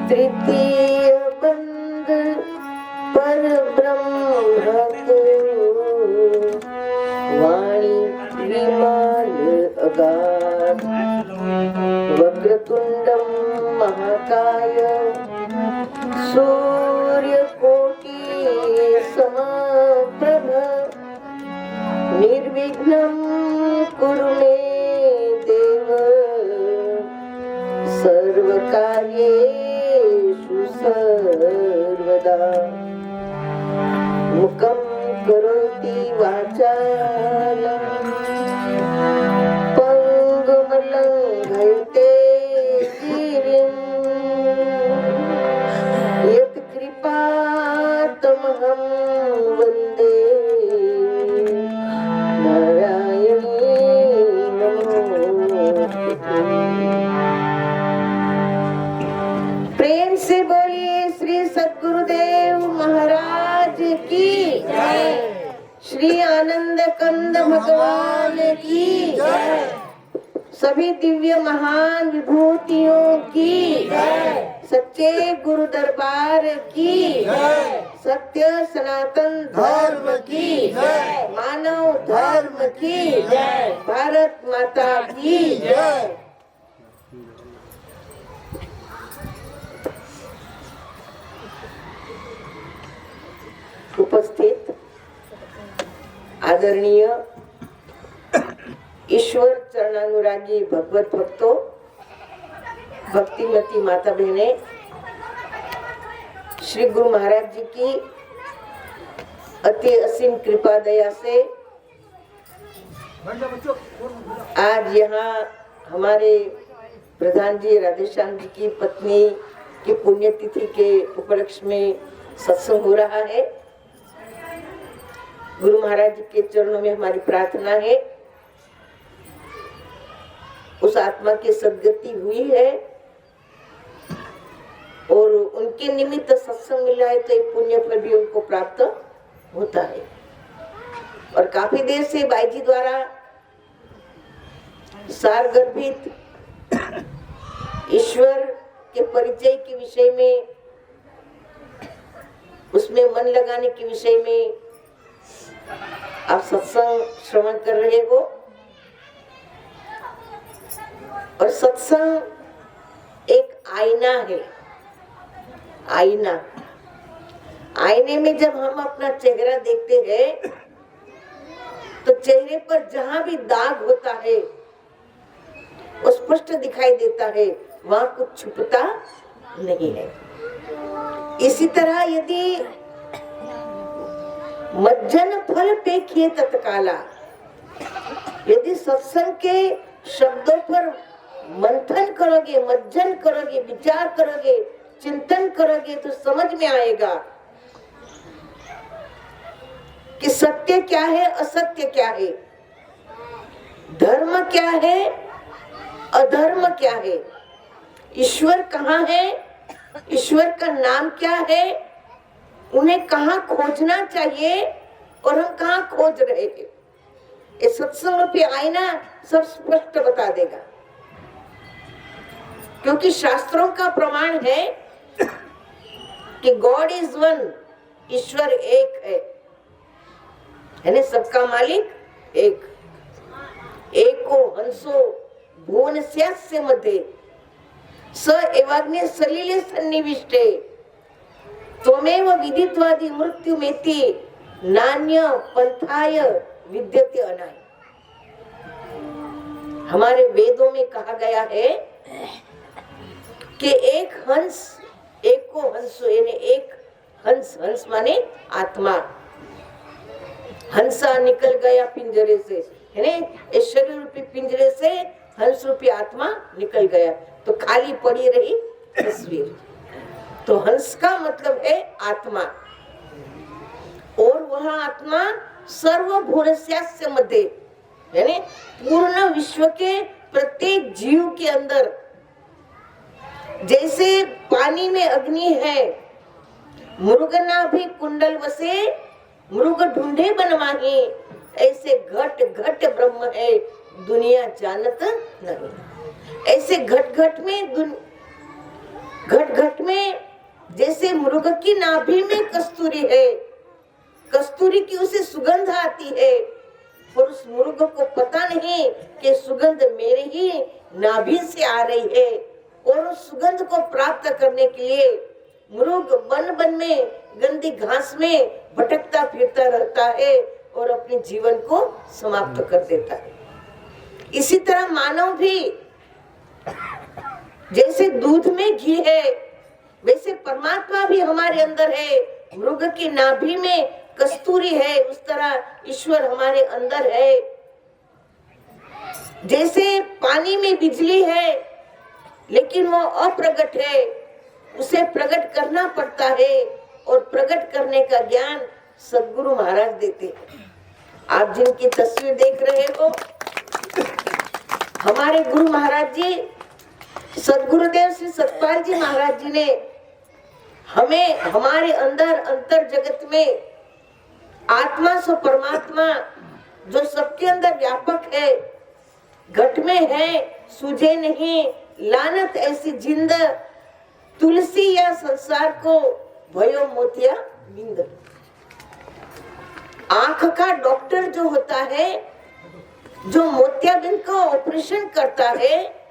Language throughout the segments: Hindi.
तृतीय बंद पर ब्रह्म को वाणी विमान अगाध वक्रतुंडम महाकाय सूर्यकोटि समप्रभ निर्विघ्नं कुरु मे देव सर्वकार्येषु सर्वदा मुखं करोति वाचालं पंगुमलंघयते गिरिं यत् कृपातमहं वन्दे नारायणी नमोस्तुते। प्रेम से बोलिए श्री सद्गुरुदेव महाराज की जय, श्री आनंद कंद भगवान की जय, सभी दिव्य महान विभूतियों की जय, सच्चे गुरु दरबार की जय, सत्य सनातन धर्म की जय, मानव धर्म की जय, भारत माता की जय। उपस्थित आदरणीय ईश्वर चरणानुरागी भगवत भक्तों, भक्तिमती माता बहने, श्री गुरु महाराज जी की अति असीम कृपा दया से आज यहाँ हमारे प्रधान जी राधेश्याम जी की पत्नी की पुण्यतिथि के उपलक्ष्य में सत्संग हो रहा है। गुरु महाराज के चरणों में हमारी प्रार्थना है उस आत्मा की सद्गति हुई है और उनके निमित्त सत्संग मिला है तो एक पुण्य फल भी उनको प्राप्त होता है। और काफी देर से बाई जी द्वारा सारगर्भित ईश्वर के परिचय के विषय में, उसमें मन लगाने के विषय में आप सत्संग श्रवण कर रहे हो। और सत्संग एक आईना है। आईना, आईने में जब हम अपना चेहरा देखते हैं तो चेहरे पर जहां भी दाग होता है वो स्पष्ट दिखाई देता है, वहां कुछ छुपता नहीं है। इसी तरह यदि मज्जन फल पेखिए तत्काला, यदि सत्संग के शब्दों पर मंथन करोगे, मज्जन करोगे, विचार करोगे, चिंतन करोगे तो समझ में आएगा कि सत्य क्या है, असत्य क्या है, धर्म क्या है, अधर्म क्या है, ईश्वर कहाँ है, ईश्वर का नाम क्या है, उन्हें कहाँ खोजना चाहिए और हम कहाँ खोज रहे हैं। ये सत्संग पे आईना सब स्पष्ट बता देगा, क्योंकि शास्त्रों का प्रमाण है कि गॉड इज वन, ईश्वर एक है ना, सबका मालिक एक। एको हंसो भुवन स्यास्य मध्ये स एवाग्ने सलिले सन्निविष्टे त्वमेव विदित्वादि मृत्युमेति नान्य पंथाय विद्यते अनाय। हमारे वेदों में कहा गया है कि एक हंस, एक को हंसो, यानी एक हंस, हंस माने आत्मा, हंसा निकल गया पिंजरे से, है ना, इस शरीर रूपी पिंजरे से हंस रूपी आत्मा निकल गया तो खाली पड़ी रही तस्वीर। तो हंस का मतलब है आत्मा, और वह आत्मा सर्वभूतस्य मध्ये, यानी पूर्ण विश्व के प्रत्येक जीव के अंदर। जैसे पानी में अग्नि है, मृगना भी कुंडल वसे मृग ढूंढे बनवाही, ऐसे घट घट ब्रह्म है दुनिया जानत नहीं। ऐसे घट घट में मृग की नाभि में कस्तूरी है, कस्तूरी की उसे सुगंध आती है, पर उस मृग को पता नहीं कि सुगंध मेरे ही नाभि से आ रही है। और उस सुगंध को प्राप्त करने के लिए मृग वन वन में गंदी घास में भटकता फिरता रहता है और अपने जीवन को समाप्त कर देता है। इसी तरह मानव भी जैसे दूध में घी है, वैसे परमात्मा भी हमारे अंदर है। मृग की नाभि में कस्तूरी है, उस तरह ईश्वर हमारे अंदर है। जैसे पानी में बिजली है लेकिन वो अप्रगट है, उसे प्रकट करना पड़ता है और प्रकट करने का ज्ञान सद्गुरु महाराज देते हैं। आप जिनकी तस्वीर देख रहे हो, हमारे गुरु महाराज जी सद्गुरुदेव श्री सतपाल जी महाराज जी ने हमें हमारे अंदर अंतर जगत में आत्मा सो परमात्मा जो सबके अंदर व्यापक है, घट में है सूझे नहीं, लानत ऐसी जिंद, तुलसी या संसार को भयो मोतिया बिंद। आंख का डॉक्टर जो होता है, जो मोतियाबिंद का ऑपरेशन करता है,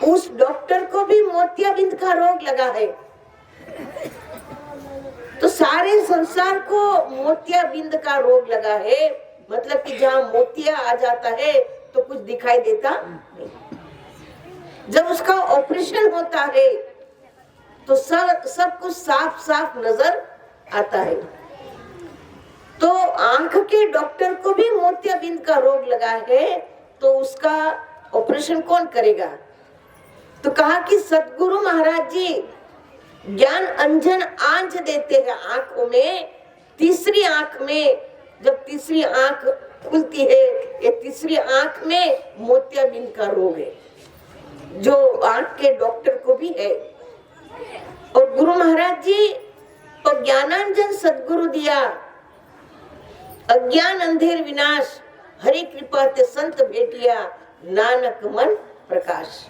उस डॉक्टर को भी मोतियाबिंद का रोग लगा है। तो सारे संसार को मोतियाबिंद का रोग लगा है, मतलब कि जहाँ मोतिया आ जाता है तो कुछ दिखाई देता नहीं। जब उसका ऑपरेशन होता है तो सब कुछ साफ साफ नजर आता है। तो आंख के डॉक्टर को भी मोतियाबिंद का रोग लगा है, तो उसका ऑपरेशन कौन करेगा? तो कहा कि सतगुरु महाराज जी ज्ञान अंजन आंच देते हैं आंखों में, तीसरी आंख में। जब तीसरी आंख खुलती है, ये तीसरी आंख में मोतियाबिंद का रोग है, जो आंख के डॉक्टर को भी है। और गुरु महाराज जी तो ज्ञानांजन सद्गुरु दिया, अज्ञान अंधेर विनाश, हरि कृपा ते संत भेटिया, नानक मन प्रकाश।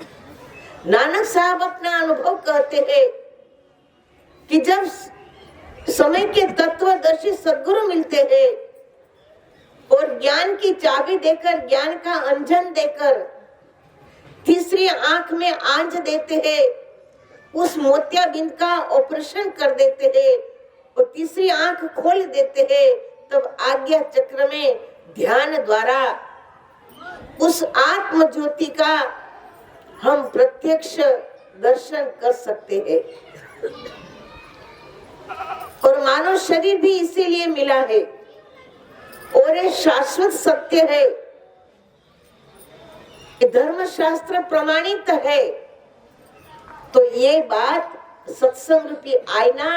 नानक साहब अपना अनुभव कहते हैं कि जब समय के तत्वदर्शी सद्गुरु मिलते हैं और ज्ञान की चाबी देकर, ज्ञान का अंजन देकर तीसरी आंख में आंच देते हैं, उस मोतियाबिंद का ऑपरेशन कर देते हैं और तीसरी आंख खोल देते हैं, तब आज्ञा चक्र में ध्यान द्वारा उस आत्म ज्योति का हम प्रत्यक्ष दर्शन कर सकते हैं। और मानव शरीर भी इसीलिए मिला है और ये शाश्वत सत्य है, धर्म शास्त्र प्रमाणित है। तो ये बात सत्संग रूपी आईना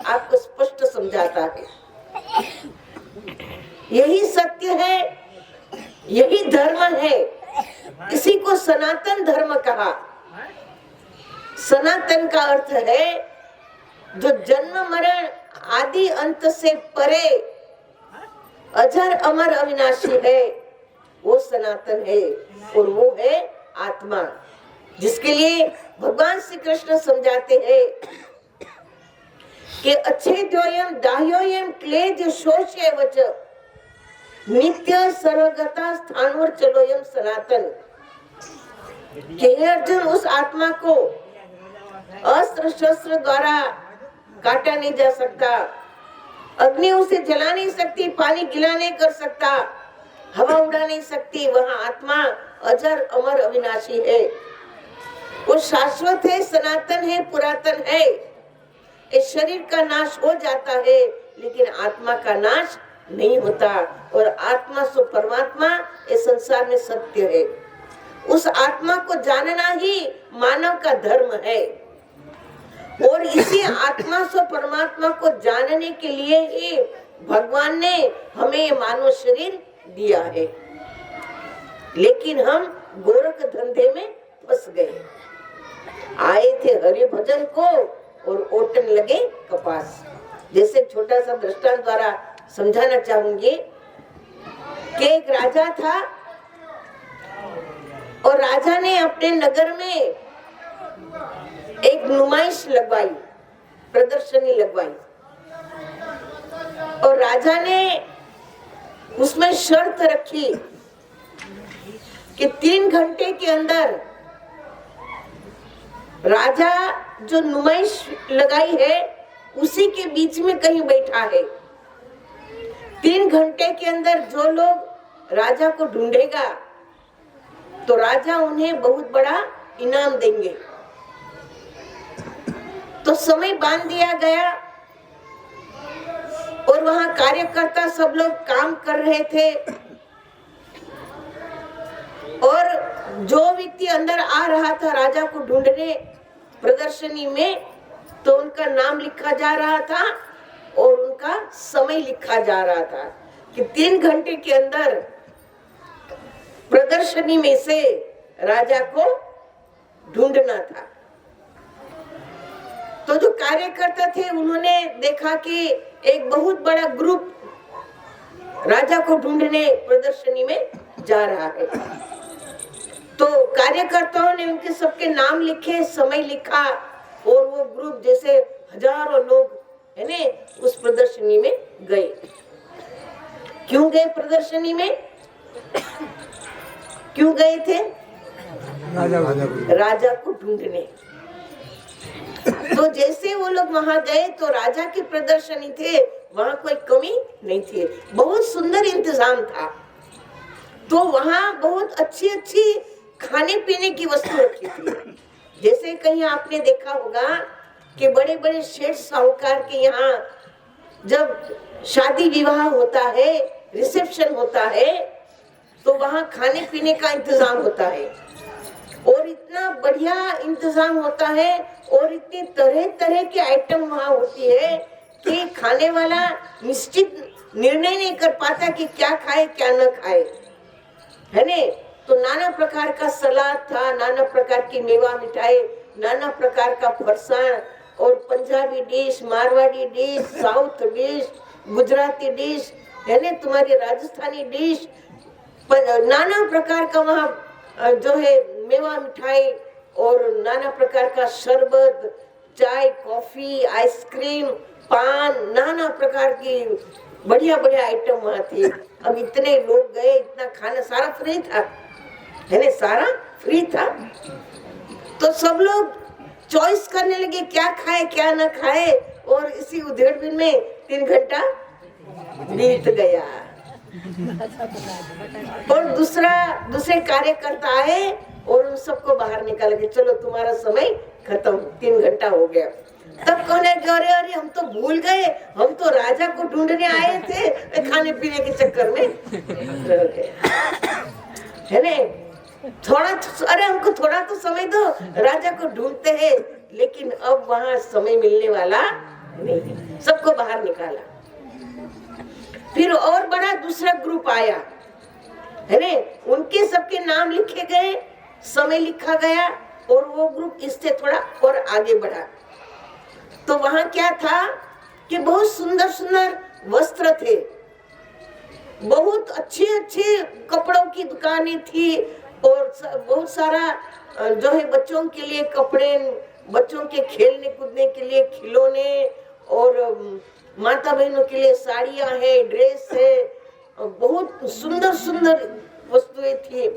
आपको स्पष्ट समझाता है। यही सत्य है, यही धर्म है, इसी को सनातन धर्म कहा। सनातन का अर्थ है जो जन्म मरण आदि अंत से परे अजर अमर अविनाशी है, वो सनातन है। और वो है आत्मा, जिसके लिए भगवान श्री कृष्ण समझाते हैं कि अच्छे द्वयम दाह्योयम क्लेज शोष्य वच नित्य सर्वगता स्थानवर चलोयम सनातन। कि अर्जुन, उस आत्मा को अस्त्र शस्त्र द्वारा काटा नहीं जा सकता, अग्नि उसे जला नहीं सकती, पानी गिला नहीं कर सकता, हवा उड़ा नहीं सकती। वहाँ आत्मा अजर अमर अविनाशी है, वो शाश्वत है, सनातन है, पुरातन है। इस शरीर का नाश हो जाता है लेकिन आत्मा का नाश नहीं होता। और आत्मा सो परमात्मा इस संसार में सत्य है। उस आत्मा को जानना ही मानव का धर्म है। और इसी आत्मा सो परमात्मा को जानने के लिए ही भगवान ने हमें मानव शरीर दिया है। लेकिन हम गोरख धंधे में फंस गए। आए थे हरि भजन को और ओटन लगे कपास। जैसे छोटा सा दृष्टांत द्वारा समझाना चाहूंगी कि एक राजा था और राजा ने अपने नगर में एक नुमाइश लगवाई प्रदर्शनी लगवाई और राजा ने उसमें शर्त रखी कि 3 घंटे के अंदर राजा जो नुमाइश लगाई है उसी के बीच में कहीं बैठा है। 3 घंटे के अंदर जो लोग राजा को ढूंढेगा तो राजा उन्हें बहुत बड़ा इनाम देंगे। तो समय बांध दिया गया और वहां कार्यकर्ता सब लोग काम कर रहे थे और जो व्यक्ति अंदर आ रहा था राजा को ढूंढने प्रदर्शनी में, तो उनका नाम लिखा जा रहा था और उनका समय लिखा जा रहा था कि 3 घंटे के अंदर प्रदर्शनी में से राजा को ढूंढना था। तो जो कार्यकर्ता थे उन्होंने देखा कि एक बहुत बड़ा ग्रुप राजा को ढूंढने प्रदर्शनी में जा रहा है। तो कार्यकर्ताओं ने उनके सबके नाम लिखे, समय लिखा और वो ग्रुप जैसे हजारों लोग है ने उस प्रदर्शनी में गए। क्यों गए प्रदर्शनी में? क्यों गए थे? राजा को ढूंढने। तो जैसे वो लोग वहां गए तो राजा की प्रदर्शनी थे, वहां कोई कमी नहीं थी, बहुत सुंदर इंतजाम था। तो वहां बहुत अच्छी अच्छी खाने पीने की वस्तु रखी थी। जैसे कहीं आपने देखा होगा कि बड़े बड़े शेठ साहूकार के यहाँ जब शादी विवाह होता है, रिसेप्शन होता है, तो वहां खाने पीने का इंतजाम होता है और इतना बढ़िया इंतजाम होता है और इतनी तरह तरह के आइटम वहां होती है कि खाने वाला निश्चित निर्णय नहीं कर पाता कि क्या खाए क्या न खाए, है ने। तो नाना प्रकार का सलाद था, नाना प्रकार की मेवा मिठाई, नाना प्रकार का फरसाण और Punjabi dish, Marwari dish, south dish, Gujarati dish, है ने, तुम्हारी राजस्थानी डिश, नाना प्रकार का वहाँ जो है मेवा मिठाई और नाना प्रकार का शरबत, चाय, कॉफी, आइसक्रीम, पान, नाना प्रकार की बढ़िया बढ़िया आइटम वहाँ थी। अब इतने लोग गए, इतना खाना सारा फ्री था, है ना, सारा फ्री था। तो सब लोग चॉइस करने लगे क्या खाए क्या ना खाए और इसी उधेड़-बुन में 3 घंटा बीत गया। और दूसरे कार्यकर्ता आए और उन सबको बाहर निकाल के चलो तुम्हारा समय खत्म, 3 घंटा हो गया। तब कहने गए अरे हम तो भूल गए, हम तो राजा को ढूंढने आए थे, खाने पीने के चक्कर में रह गए, है ना। थोड़ा अरे हमको थोड़ा तो समय दो, राजा को ढूंढते हैं, लेकिन अब वहां समय मिलने वाला नहीं, सबको बाहर निकाला। फिर और बड़ा दूसरा ग्रुप आया, है ने, उनके सबके नाम लिखे गए, समय लिखा गया और वो ग्रुप इससे थोड़ा और आगे बढ़ा। तो वहां क्या था कि बहुत सुंदर सुंदर वस्त्र थे, बहुत अच्छे अच्छे कपड़ों की दुकानें थी और बहुत सारा जो है बच्चों के लिए कपड़े, बच्चों के खेलने कूदने के लिए खिलौने और माता बहनों के लिए साड़ियां है, ड्रेस है, बहुत सुंदर सुंदर वस्तुएं थी।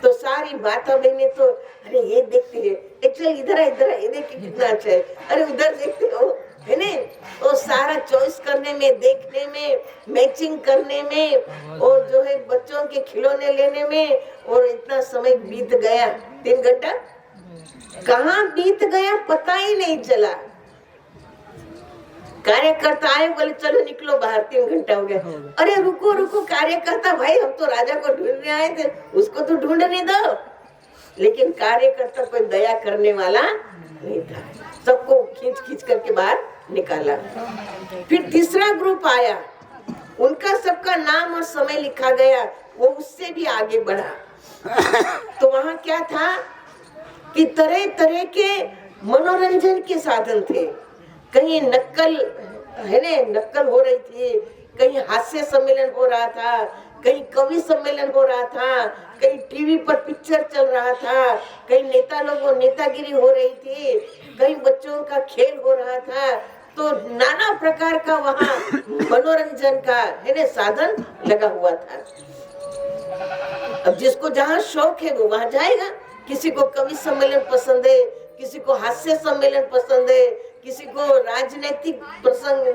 तो सारी माता बहने तो अरे ये देखते हैं, चल इधर ये देखिए कितना अच्छा है, अरे उधर देखते हो, है ने। और सारा चॉइस करने में, देखने में, मैचिंग करने में और जो है बच्चों के खिलौने लेने में, और इतना समय बीत गया, 3 घंटा कहाँ बीत गया पता ही नहीं चला। कार्यकर्ता आए, बोले चलो निकलो बाहर, 3 घंटा हो गया। अरे रुको रुको कार्यकर्ता भाई, हम तो राजा को ढूंढने आए थे, उसको तो ढूंढने दो। लेकिन कार्यकर्ता कोई दया करने वाला नहीं था, सबको खींच खींच करके बाहर निकाला। फिर तीसरा ग्रुप आया, उनका सबका नाम और समय लिखा गया, वो उससे भी आगे बढ़ा। तो वहां क्या था कि तरह तरह के मनोरंजन के साधन थे। कहीं नक्कल, है ने, नक्कल हो रही थी, कहीं हास्य सम्मेलन हो रहा था, कहीं कवि सम्मेलन हो रहा था, कहीं टीवी पर पिक्चर चल रहा था, कहीं नेता लोगों नेतागिरी हो रही थी, कहीं बच्चों रंगों का खेल हो रहा था, तो नाना प्रकार का वहाँ मनोरंजन का है ना साधन लगा हुआ था। अब जिसको जहाँ शौक है वो वहाँ जाएगा। किसी को कवि सम्मेलन पसंद है, किसी को हास्य सम्मेलन पसंद है, किसी को राजनीतिक प्रसंग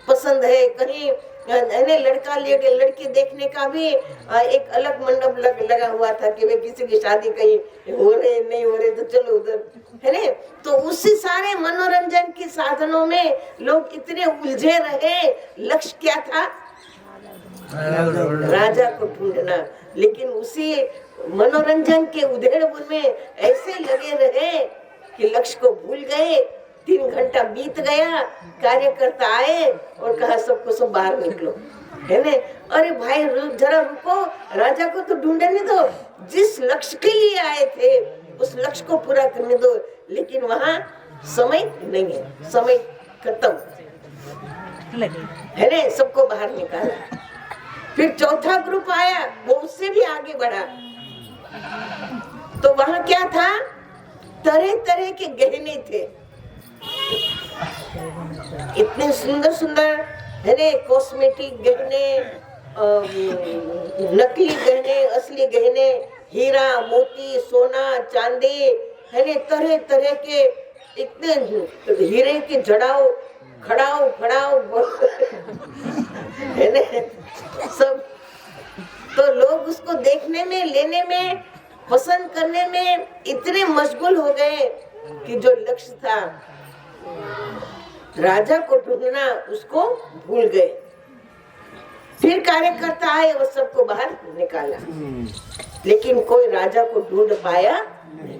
पसंद है, कहीं लड़का लड़की देखने का भी एक अलग मंडप लगा हुआ था कि वे किसी की शादी कहीं हो रहे नहीं हो रहे तो चलो उधर, है ना। तो उसी सारे मनोरंजन के साधनों में लोग इतने उलझे रहे। लक्ष्य क्या था? राजा को ढूंढना। लेकिन उसी मनोरंजन के उधेड़-बुन में ऐसे लगे रहे कि लक्ष्य को भूल गए। 3 घंटा बीत गया, कार्यकर्ता आए और कहा सबको सब बाहर निकलो, है ना। अरे भाई जरा रुको, राजा को तो ढूंढने दो, जिस लक्ष्य के लिए आए थे उस लक्ष्य को पूरा करने दो। लेकिन वहाँ समय नहीं है, समय खत्म, है ना। सबको बाहर निकाला। फिर चौथा ग्रुप आया, वो उससे भी आगे बढ़ा। तो वहाँ क्या था? तरह तरह के गहने थे, इतने सुंदर सुंदर, है ना, कॉस्मेटिक गहने, नकली गहने, असली गहने, हीरा मोती सोना चांदी, है ना, तरह तरह के इतने हीरे के जड़ाओ खड़ाओ है ना सब। तो लोग उसको देखने में, लेने में, पसंद करने में इतने मशगूल हो गए कि जो लक्ष्य था राजा को ढूंढना उसको भूल गए। फिर कार्यकर्ता आए और सबको बाहर निकाला, लेकिन कोई राजा को ढूंढ पाया नहीं।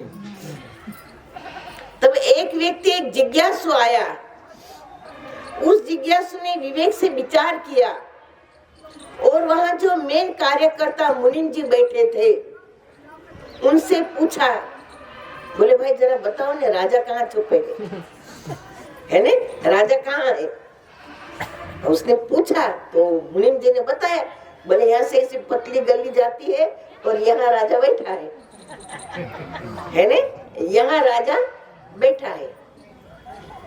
तब एक व्यक्ति, एक जिज्ञासु आया। उस जिज्ञासु ने विवेक से विचार किया और वहां जो मेन कार्यकर्ता मुनीम जी बैठे थे उनसे पूछा, बोले भाई जरा बताओ ना राजा कहाँ छुपे गए, है ना, राजा कहाँ है? उसने पूछा तो मुनीम जी ने बताया, बोले यहाँ से ऐसी पतली गली जाती है और यहाँ राजा बैठा है ना, यहाँ राजा बैठा है।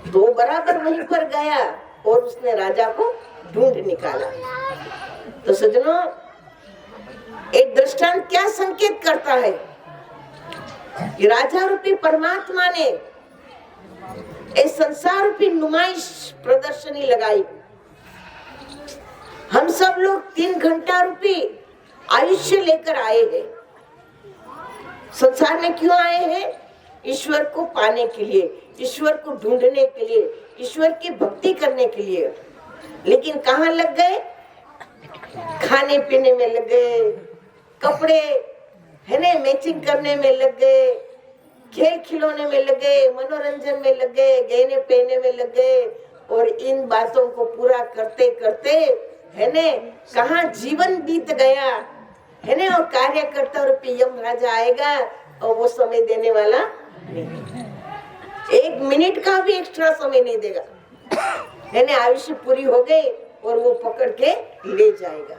तो बराबर वहीं पर गया और उसने राजा को ढूंढ निकाला। तो सज्जनों, एक दृष्टांत क्या संकेत करता है कि राजा रूपी परमात्मा ने इस संसार रूपी नुमाइश प्रदर्शनी लगाई। हम सब लोग 3 घंटा रूपी आयुष्य लेकर आए हैं। संसार में क्यों आए हैं? ईश्वर को पाने के लिए, ईश्वर को ढूंढने के लिए, ईश्वर की भक्ति करने के लिए। लेकिन कहाँ लग गए? खाने पीने में लग गए, कपड़े, है ना, मैचिंग करने में लग गए, खेल खिलौने में लग गए, मनोरंजन में लग गए, गहने पहने में लग गए। और इन बातों को पूरा करते करते, है ना, कहाँ जीवन बीत गया, है ना। और कार्यकर्ता रूपी यम राजा आएगा और वो समय देने वाला नहीं, 1 मिनट का भी एक्स्ट्रा समय नहीं देगा, है ना। आयुष्य पूरी हो गई और वो पकड़ के ले जाएगा,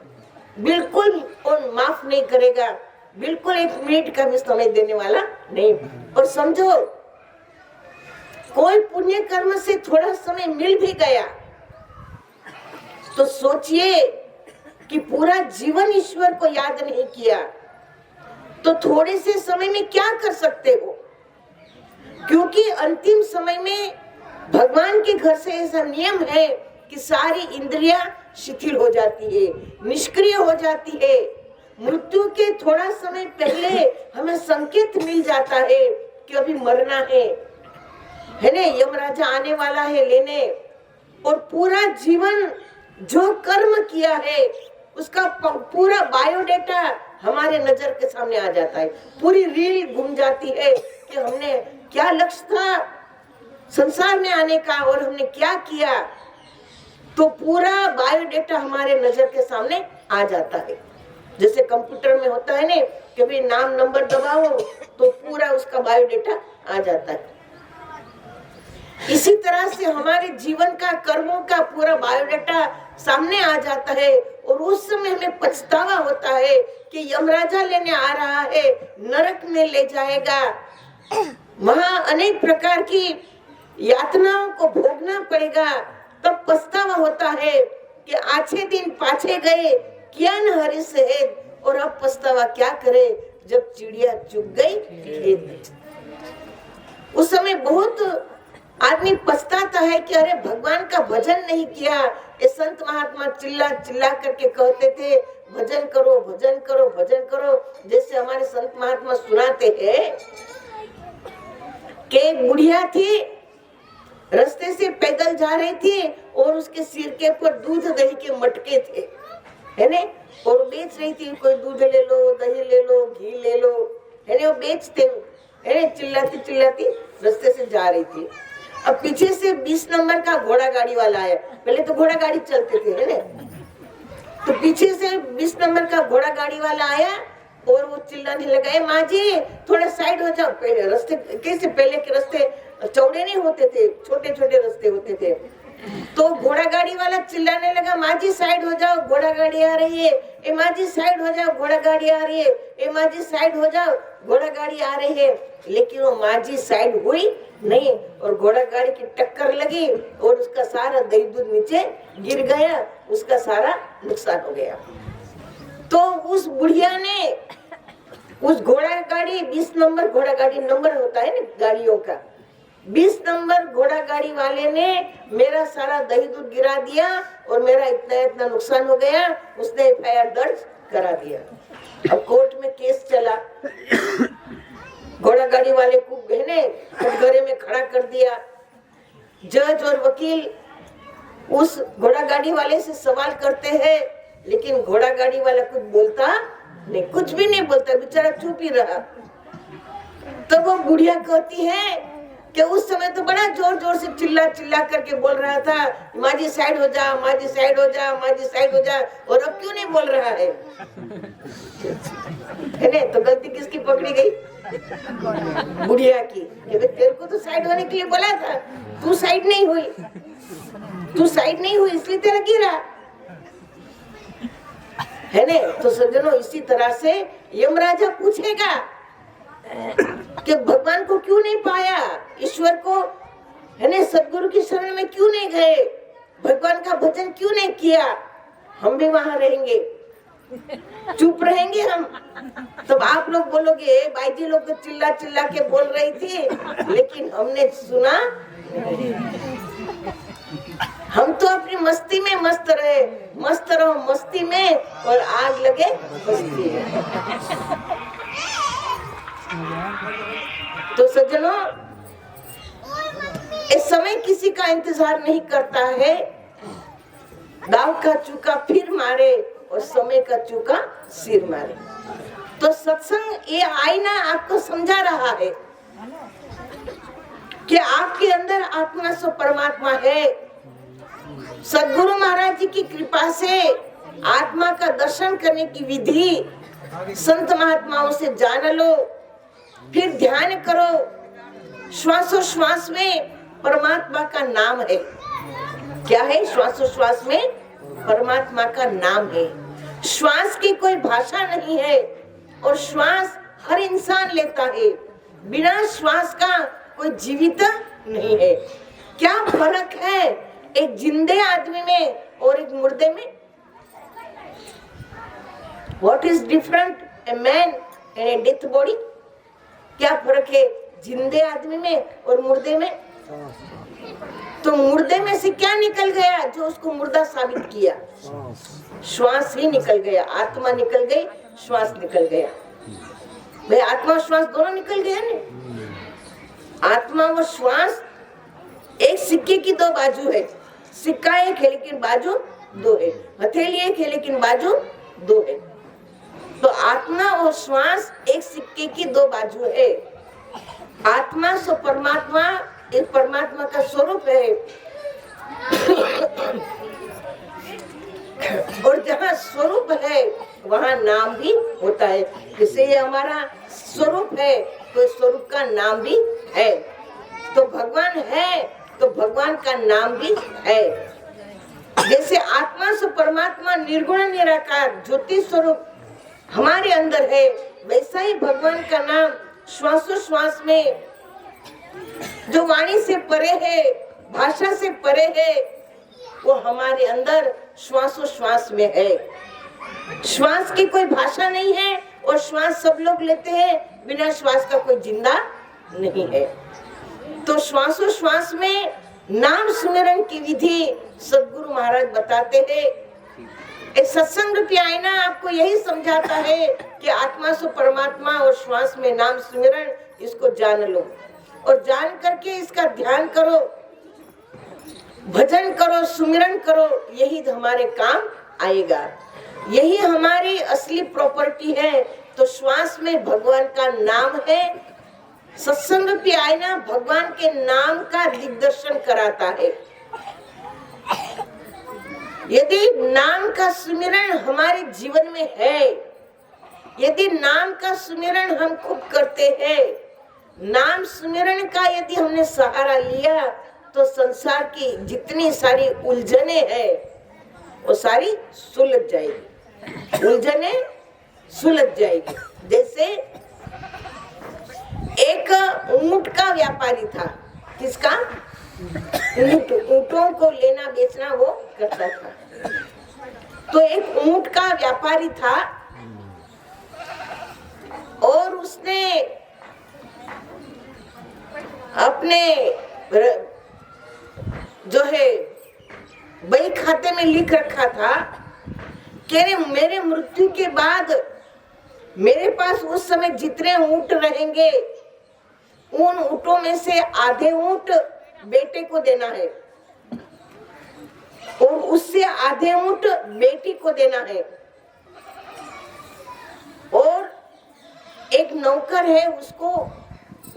बिल्कुल और माफ नहीं करेगा, बिल्कुल 1 मिनट का भी समय देने वाला नहीं। और समझो, कोई पुण्य कर्म से थोड़ा समय मिल भी गया तो सोचिए कि पूरा जीवन ईश्वर को याद नहीं किया तो थोड़े से समय में क्या कर सकते हो? क्योंकि अंतिम समय में भगवान के घर से ऐसा नियम है कि सारी इंद्रियां शिथिल हो जाती है, निष्क्रिय हो जाती है। मृत्यु के थोड़ा समय पहले हमें संकेत मिल जाता है कि अभी मरना है ना, यमराजा आने वाला है लेने। और पूरा जीवन जो कर्म किया है उसका पूरा बायोडेटा हमारे नजर के सामने आ जाता है। पूरी रील घूम जाती है कि हमने क्या लक्ष्य था संसार में आने का और हमने क्या किया। तो पूरा बायोडेटा हमारे नजर के सामने आ जाता है। जैसे कंप्यूटर में होता है ना, कभी नाम नंबर दबाओ तो पूरा उसका बायोडेटा आ जाता है। इसी तरह से हमारे जीवन का, कर्मों का पूरा बायोडेटा सामने आ जाता है और उस समय हमें पछतावा होता है कि यमराजा लेने आ रहा है, नरक में ले जाएगा। वहां अनेक प्रकार की यातनाओं को भोगना पड़ेगा, तब पछतावा होता है कि आछे दिन पाछे गए, किया न हरि सहेद, और अब पछतावा क्या करे जब चिड़िया चुग गई खेत। उस समय बहुत आदमी पछताता है कि अरे भगवान का भजन नहीं किया। ये संत महात्मा चिल्ला चिल्ला करके कहते थे भजन करो भजन करो भजन करो। जैसे हमारे संत महात्मा सुनाते हैं कि एक बुढ़िया थी, रास्ते से पैदल जा रही थी और उसके सिर के ऊपर दूध दही के मटके थे, है ने, और बेच रही थी, कोई दूध ले लो, दही ले लो, घी ले लो, है ने, वो बेचते, है ने, चिल्लाती चिल्लाती रास्ते से जा रही थी। अब पीछे से 20 नंबर का घोड़ा गाड़ी वाला आया। पहले तो घोड़ा गाड़ी चलते थे, है ने, तो पीछे से 20 नंबर का घोड़ा गाड़ी वाला आया और वो चिल्लाने लगा, ए माँ जी थोड़ा साइड हो जाओ। पहले रास्ते कैसे, पहले के रास्ते चौड़े नहीं होते थे, छोटे छोटे रास्ते होते थे। तो घोड़ा गाड़ी वाला चिल्लाने लगा, माँ जी साइड हो जाओ, घोड़ा गाड़ी आ रही है। ए माँ जी साइड हो जाओ, घोड़ा गाड़ी आ रही है। ए माँ जी साइड हो जाओ, घोड़ा गाड़ी आ रही है। लेकिन वो माँ जी साइड हुई नहीं और घोड़ा गाड़ी की टक्कर लगी और उसका सारा दही दूध नीचे गिर गया, उसका सारा नुकसान हो गया। तो उस बुढ़िया ने उस घोड़ा गाड़ी 20 नंबर घोड़ा गाड़ी नंबर होता है ना गाड़ियों का, 20 नंबर घोड़ा गाड़ी वाले ने मेरा सारा दही दूध गिरा दिया और मेरा इतना इतना नुकसान हो गया। उसने FIR दर्ज करा दिया। अब कोर्ट में केस चला, घोड़ा गाड़ी वाले को बहने कटघरे में खड़ा कर दिया। जज और वकील उस घोड़ा गाड़ी वाले से सवाल करते हैं, लेकिन घोड़ा गाड़ी वाला कुछ बोलता नहीं, कुछ भी नहीं बोलता, बेचारा चुप ही रहा। तो वो बुढ़िया कहती है कि उस समय तो बड़ा जोर जोर से चिल्ला चिल्ला करके बोल रहा था, माँ जी साइड हो जा, माँ जी साइड हो जा, माँ जी साइड हो जा, और अब क्यों नहीं बोल रहा है नहीं? तो गलती किसकी पकड़ी गई? बुढ़िया की। तेरे को तो साइड होने के लिए बोला था, तू साइड नहीं हुई, तू साइड नहीं हुई इसलिए तेरा गिरा, है ने। तो सज्जनों, इसी तरह से यमराजा पूछेगा कि भगवान को क्यों नहीं पाया, ईश्वर को, है ने, सदगुरु की शरण में क्यों नहीं गए, भगवान का भजन क्यों नहीं किया। हम भी वहां रहेंगे, चुप रहेंगे हम। तब आप लोग बोलोगे भाई जी लोग तो चिल्ला चिल्ला के बोल रही थी लेकिन हमने सुना, हम तो अपनी मस्ती में मस्त रहे। मस्त रहो मस्ती में और आग लगे मस्ती में। तो सज्जनों, इस समय किसी का इंतजार नहीं करता है। दाव का चूका फिर मारे और समय का चूका सिर मारे। तो सत्संग ये आईना आपको समझा रहा है कि आपके अंदर आत्मा सो परमात्मा है। सद्गुरु महाराज जी की कृपा से आत्मा का दर्शन करने की विधि संत महात्माओं से जान लो, फिर ध्यान करो। श्वासोश्वास में परमात्मा का नाम है। क्या है? श्वासोश्वास में परमात्मा का नाम है। श्वास की कोई भाषा नहीं है और श्वास हर इंसान लेता है। बिना श्वास का कोई जीवित नहीं है। क्या फर्क है एक जिंदे आदमी में और एक मुर्दे में? What is different a man and a dead body? क्या फर्क है जिंदे आदमी में और मुर्दे में? तो मुर्दे में से क्या निकल गया जो उसको मुर्दा साबित किया? श्वास ही निकल गया। आत्मा निकल गई, श्वास निकल गया। भाई आत्मा और श्वास दोनों निकल गया ना। आत्मा व श्वास एक सिक्के की दो बाजू है। सिक्का एक है लेकिन बाजू दो है। हथेली एक है लेकिन बाजू दो है। तो आत्मा और श्वास एक सिक्के की दो बाजू है। आत्मा सो परमात्मा, एक परमात्मा का स्वरूप है। और जहाँ स्वरूप है वहाँ नाम भी होता है। जैसे ये हमारा स्वरूप है तो स्वरूप का नाम भी है। तो भगवान है तो भगवान का नाम भी है। जैसे आत्मा से परमात्मा निर्गुण निराकार ज्योति स्वरूप हमारे अंदर है, वैसा ही भगवान का नाम श्वासोश्वास में जो वाणी से परे है, भाषा से परे है, वो हमारे अंदर श्वासोश्वास में है। श्वास की कोई भाषा नहीं है और श्वास सब लोग लेते हैं, बिना श्वास का कोई जिंदा नहीं है। तो श्वासोश्वास में नाम सुमिरन की विधि सद्गुरु महाराज बताते हैं। सत्संग रूपी आईना आपको यही समझाता है कि आत्मा से परमात्मा और श्वास में नाम सुमिरन, इसको जान लो और जान करके इसका ध्यान करो, भजन करो, सुमिरन करो, यही हमारे काम आएगा। यही हमारी असली प्रॉपर्टी है। तो श्वास में भगवान का नाम है। सत्संग रूपी आईना भगवान के नाम का दिग्दर्शन कराता है। यदि नाम का सुमिरन हमारे जीवन में है, यदि नाम का सुमिरन हम खूब करते हैं, नाम सुमिरन का यदि हमने सहारा लिया, तो संसार की जितनी सारी उलझने हैं वो सारी सुलझ जाएगी, उलझने सुलझ जाएगी। जैसे एक ऊंट का व्यापारी था। किसका? ऊंटों को लेना बेचना वो करता था। तो एक ऊंट का व्यापारी था और उसने अपने जो है बही खाते में लिख रखा था कि मेरे मृत्यु के बाद मेरे पास उस समय जितने ऊंट रहेंगे, उन ऊंटों में से आधे ऊंट बेटे को देना है और उससे आधे ऊंट बेटी को देना है। और एक नौकर है, उसको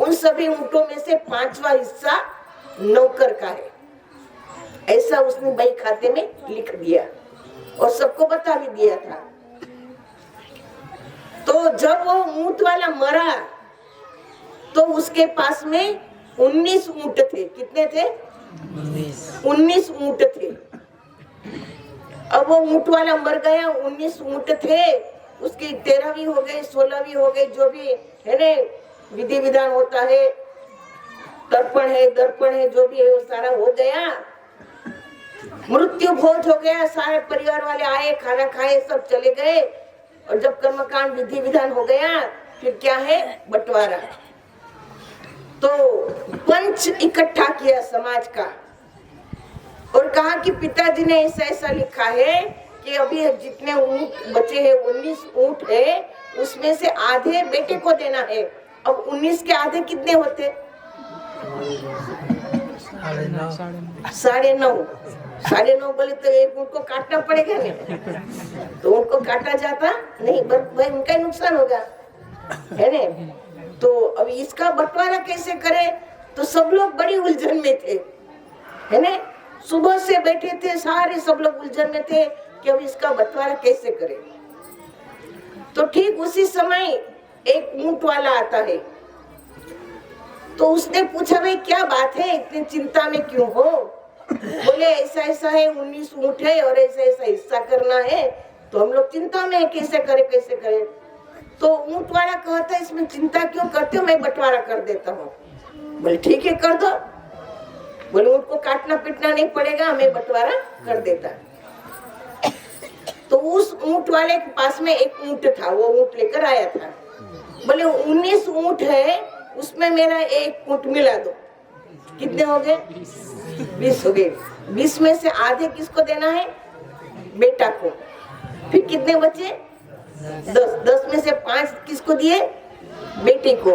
उन सभी ऊंटों में से 5वां हिस्सा नौकर का है। ऐसा उसने बही खाते में लिख दिया और सबको बता भी दिया था। तो जब वो ऊंट वाला मरा तो उसके पास में 19 ऊंट थे। कितने थे? 19 ऊंट थे। अब वो ऊंट वाला मर गया, 19 ऊंट थे, उसके 13वीं हो गए, 16वीं हो गए, जो भी है ना विधि विधान होता है, दर्पण है, जो भी है वो सारा हो गया। मृत्यु भोज हो गया, सारे परिवार वाले आए, खाना खाए, सब चले गए। और जब कर्मकांड विधि विधान हो गया, फिर क्या है? बंटवारा। तो पंच इकट्ठा किया समाज का और कहा कि पिताजी ने ऐसा ऐसा लिखा है कि अभी जितने ऊंट बचे हैं, 19 ऊंट है, उसमें से आधे बेटे को देना है। अब 19 के आधे कितने होते? 9.5। 9.5 बोले तो एक ऊंट को काटना पड़ेगा नहीं, तो ऊंट को काटा जाता नहीं, भाई उनका ही नुकसान होगा, है ना। तो अब इसका बंटवारा कैसे करे? तो सब लोग बड़ी उलझन में थे, है ना। सुबह से बैठे थे सारे, सब लोग उलझन में थे कि अब इसका बंटवारा कैसे करे। तो ठीक उसी समय एक ऊंट वाला आता है। तो उसने पूछा, भाई क्या बात है, इतनी चिंता में क्यों हो? बोले ऐसा ऐसा है, 19 ऊंट है और ऐसा ऐसा हिस्सा करना है, तो हम लोग चिंता में है, कैसे करे। तो ऊंट वाला कहता है, इसमें चिंता क्यों करते हो, मैं बंटवारा कर देता हूँ। बोले ठीक है, कर दो। बोले ऊंट को काटना पीटना नहीं पड़ेगा, मैं बंटवारा कर देता। तो उस ऊंट वाले के पास में एक ऊंट था, वो ऊंट लेकर आया था। बोले 19 ऊंट है, उसमें मेरा एक ऊंट मिला दो। कितने हो गए? 20 हो गए। 20 में से आधे किसको देना है? बेटा को। फिर कितने बचे? 10। 10 में से 5 किसको दिए? बेटी को।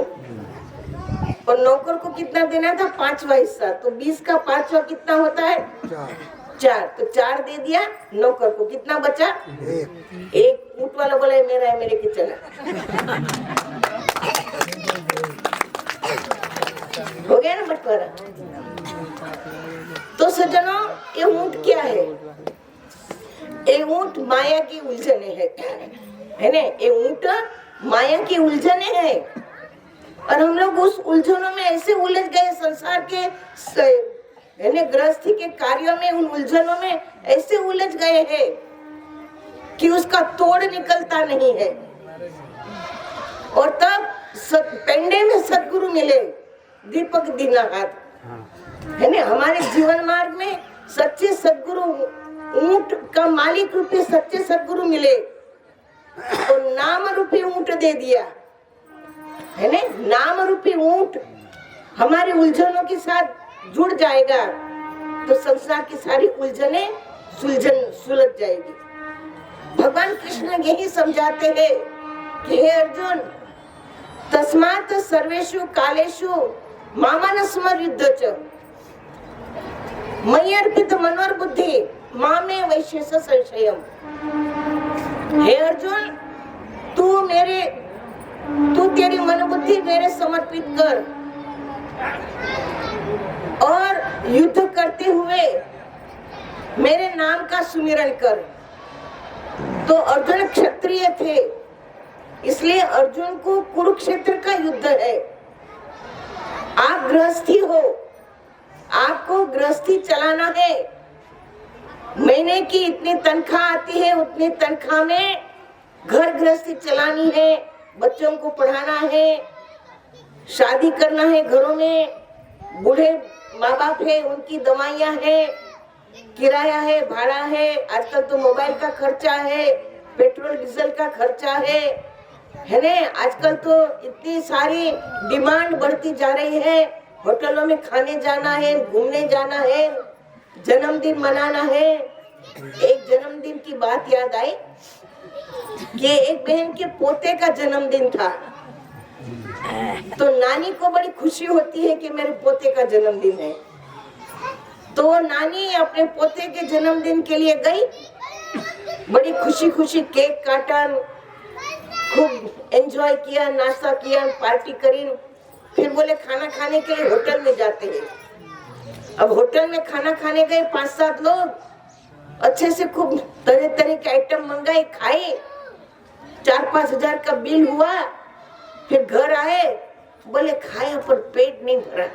और नौकर को कितना देना था? 5वां हिस्सा। तो 20 का 5वां कितना होता है? 4। तो 4 दे दिया नौकर को। कितना बचा? 1। ऊंट वाला बोला मेरा है, मेरे के चला। हो गया ना बंटवारा। तो सज्जनों, ये ऊंट क्या है? ये ऊंट माया की उलझने है ना। ये ऊंट माया की उलझने है और हम लोग उस उलझनों में ऐसे उलझ गए, संसार के गृहस्थी के कार्यों में, उन उलझनों में ऐसे उलझ गए हैं कि उसका तोड़ निकलता नहीं है। और तब पेंडे में सद्गुरु मिले दीपक दीना हाथ। है ना, हमारे जीवन मार्ग में सच्चे सद्गुरु, ऊंट का मालिक रूपी सच्चे सद्गुरु मिले तो नाम रूपी ऊंट दे दिया, है ना। नाम रूपी ऊंट हमारी उलझनों के साथ जुड़ जाएगा तो संसार की सारी उलझने सुलझ जाएगी। भगवान कृष्ण यही समझाते हैं कि हे अर्जुन, तस्मात् सर्वेषु कालेषु मामन स्मर्युद्धच मयि अर्पित मनोर बुद्धि मामे वैशेष संशयम। हे अर्जुन, तू तेरी मन बुद्धि मेरे समर्पित कर और युद्ध करते हुए मेरे नाम का सुमिरन कर। तो अर्जुन क्षत्रिय थे, इसलिए अर्जुन को कुरुक्षेत्र का युद्ध है। आप गृहस्थी हो, आपको गृहस्थी चलाना है। महीने की इतनी तनख्वाह आती है, उतनी तनख्वाह में घर गृहस्थी चलानी है, बच्चों को पढ़ाना है, शादी करना है, घरों में बूढ़े माँ बाप है, उनकी दवाइयाँ है, किराया है, भाड़ा है, आजकल तो मोबाइल का खर्चा है, पेट्रोल डीजल का खर्चा है ना। आजकल तो इतनी सारी डिमांड बढ़ती जा रही है, होटलों में खाने जाना है, घूमने जाना है, जन्मदिन मनाना है। एक जन्मदिन की बात याद आई कि एक बहन के पोते का जन्मदिन था, तो नानी को बड़ी खुशी होती है कि मेरे पोते का जन्मदिन है। तो नानी अपने पोते के जन्मदिन के लिए गई, बड़ी खुशी खुशी केक काटा, खूब एंजॉय किया, नाश्ता किया, पार्टी करी। फिर बोले खाना खाने के लिए होटल में जाते हैं। अब होटल में खाना खाने गए 5-7 लोग, अच्छे से खूब तरह तरह के आइटम मंगाए, खाए, 4-5 हजार का बिल हुआ। फिर घर आए, बोले खाए पर पेट नहीं भरा,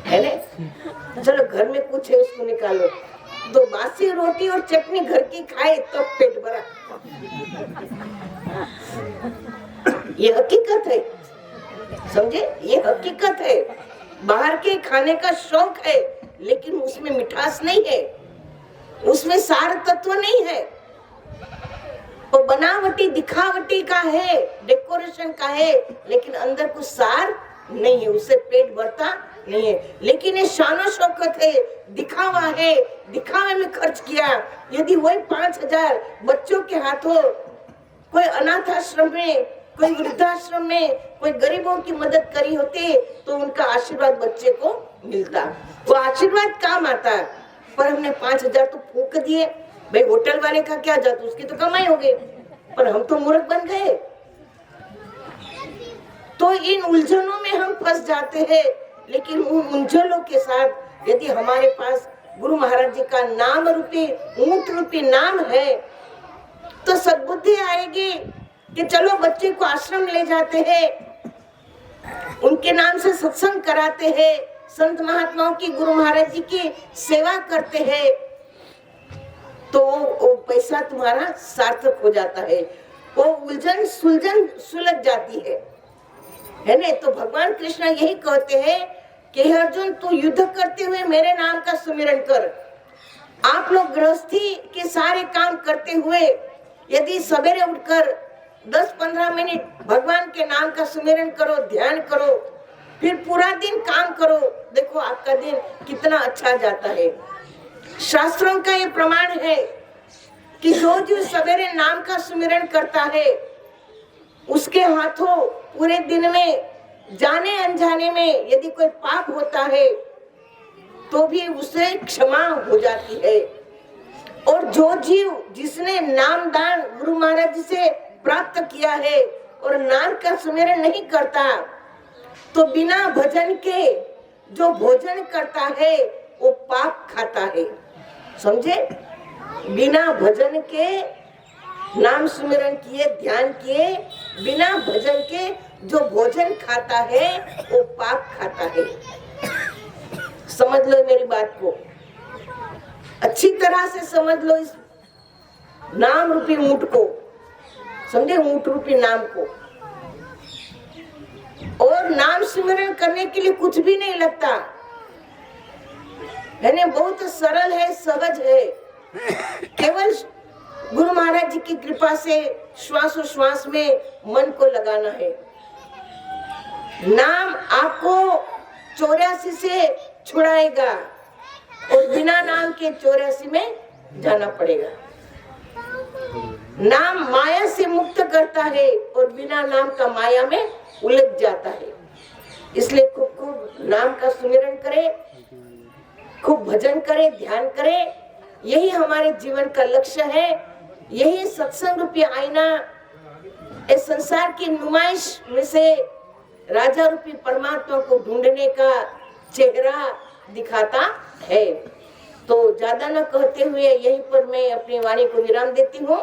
है ना। चलो घर में कुछ है उसको निकालो, 2 बासी रोटी और चटनी घर की खाए तो पेट भरा। ये हकीकत है, समझे, ये हकीकत है। बाहर के खाने का शौक है, लेकिन उसमें मिठास नहीं है, उसमें सार तत्व नहीं है, वो बनावटी दिखावटी का है, डेकोरेशन का है, लेकिन अंदर कुछ सार नहीं है, उससे पेट भरता नहीं है। लेकिन ये शान शौकत है, दिखावा है, दिखावे में खर्च किया। यदि वही 5,000 बच्चों के हाथों कोई अनाथ आश्रम में, कोई वृद्धाश्रम में, कोई गरीबों की मदद करी होती तो उनका आशीर्वाद बच्चे को मिलता, वो आशीर्वाद काम आता। पर हमने 5,000 तो फूंक दिए, भाई होटल वाले का क्या जाता, उसकी तो कमाई हो गई, पर हम तो मूर्ख बन गए। तो इन उलझनों में हम फंस जाते हैं। लेकिन उन उलझनों के साथ यदि हमारे पास गुरु महाराज जी का नाम रूपी, ऊंट रूपी नाम है, तो सद्बुद्धि आएगी कि चलो बच्चे को आश्रम ले जाते हैं, उनके नाम से सत्संग कराते हैं, संत महात्माओं की, गुरु महाराज जी की सेवा करते हैं, तो वो पैसा तुम्हारा सार्थक हो जाता है, वो उलझन सुलझ जाती है ना। तो भगवान कृष्ण यही कहते हैं कि अर्जुन, तू युद्ध करते हुए मेरे नाम का सुमिरन कर। आप लोग गृहस्थी के सारे काम करते हुए यदि सवेरे उठकर 10-15 मिनट भगवान के नाम का सुमिरन करो, ध्यान करो, फिर पूरा दिन काम करो, देखो आपका दिन कितना अच्छा जाता है। शास्त्रों का ये प्रमाण है कि जो सवेरे नाम का सुमिरन करता है, उसके हाथों पूरे दिन में जाने अनजाने में यदि कोई पाप होता है तो भी उसे क्षमा हो जाती है। और जो जीव जिसने नाम दान गुरु महाराज जी से प्राप्त किया है और नाम का सुमिरन नहीं करता, तो बिना भजन के जो भोजन करता है वो पाप खाता है, समझे। बिना भजन के, नाम सुमिरन किए, ध्यान किए, बिना भजन के जो भोजन खाता है वो पाप खाता है। समझ लो मेरी बात को, अच्छी तरह से समझ लो इस नाम रूपी ऊंट को, समझे, ऊंट रूपी नाम को। और और नाम स्मरण करने के लिए कुछ भी नहीं लगता, यानी बहुत सरल है, सहज है। केवल गुरु महाराज जी की कृपा से श्वासोश्वास में मन को लगाना है। नाम आपको 84 से छुड़ाएगा और बिना नाम के 84 में जाना पड़ेगा। नाम माया से मुक्त करता है और बिना नाम का माया में उलझ जाता है। इसलिए खूब खूब नाम का सुमिरन करें, खूब भजन करें, ध्यान करें। यही हमारे जीवन का लक्ष्य है। यही सत्संग रूपी आईना इस संसार की नुमाइश में से राजा रूपी परमात्मा को ढूंढने का चेहरा दिखाता है। तो ज्यादा न कहते हुए यहीं पर मैं अपनी वाणी को विराम देती हूँ।